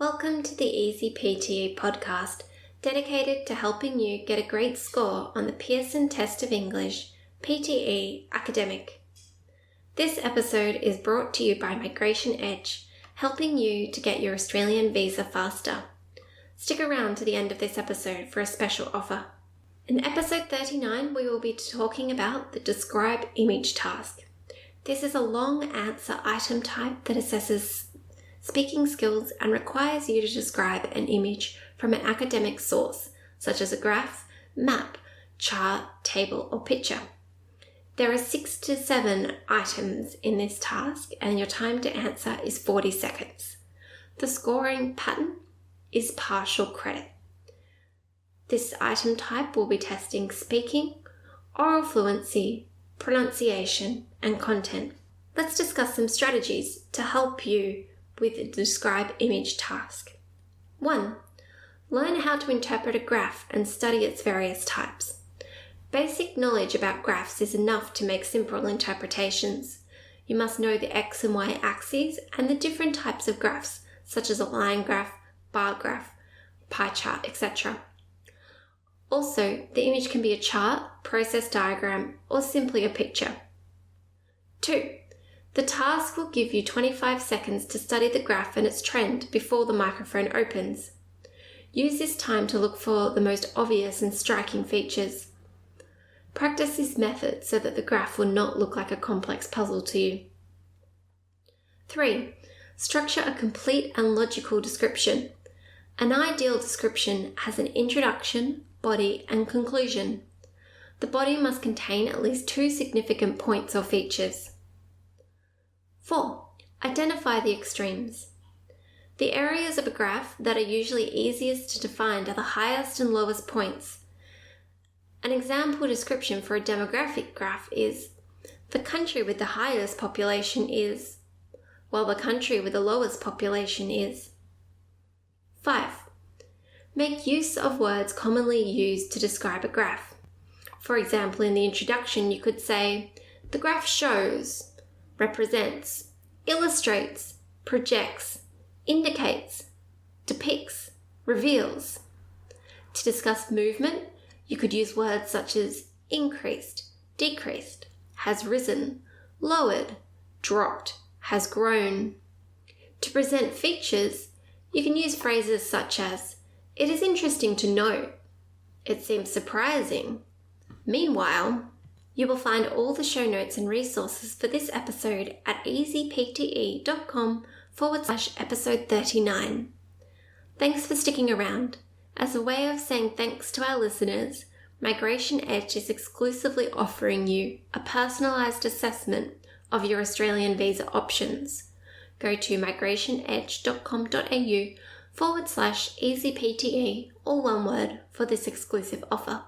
Welcome to the EasyPTE podcast, dedicated to helping you get a great score on the Pearson Test of English PTE Academic. This episode is brought to you by Migration Edge, helping you to get your Australian visa faster. Stick around to the end of this episode for a special offer. In episode 39, we will be talking about the Describe Image task. This is a long answer item type that assesses speaking skills and requires you to describe an image from an academic source, such as a graph, map, chart, table, or picture. There are 6 to 7 items in this task, and your time to answer is 40 seconds. The scoring pattern is partial credit. This item type will be testing speaking, oral fluency, pronunciation, and content. Let's discuss some strategies to help you with the Describe Image task. 1. Learn how to interpret a graph and study its various types. Basic knowledge about graphs is enough to make simple interpretations. You must know the X and Y axes and the different types of graphs, such as a line graph, bar graph, pie chart, etc. Also, the image can be a chart, process diagram, or simply a picture. 2. The task will give you 25 seconds to study the graph and its trend before the microphone opens. Use this time to look for the most obvious and striking features. Practice this method so that the graph will not look like a complex puzzle to you. 3. Structure a complete and logical description. An ideal description has an introduction, body, and conclusion. The body must contain at least 2 significant points or features. 4. Identify the extremes. The areas of a graph that are usually easiest to define are the highest and lowest points. An example description for a demographic graph is, the country with the highest population is, while the country with the lowest population is. 5. Make use of words commonly used to describe a graph. For example, in the introduction, you could say, the graph shows, represents, illustrates, projects, indicates, depicts, reveals. To discuss movement, you could use words such as increased, decreased, has risen, lowered, dropped, has grown. To present features, you can use phrases such as, it is interesting to note, it seems surprising. Meanwhile, you will find all the show notes and resources for this episode at easypte.com/episode 39. Thanks for sticking around. As a way of saying thanks to our listeners, Migration Edge is exclusively offering you a personalised assessment of your Australian visa options. Go to migrationedge.com.au/easypte, all one word, for this exclusive offer.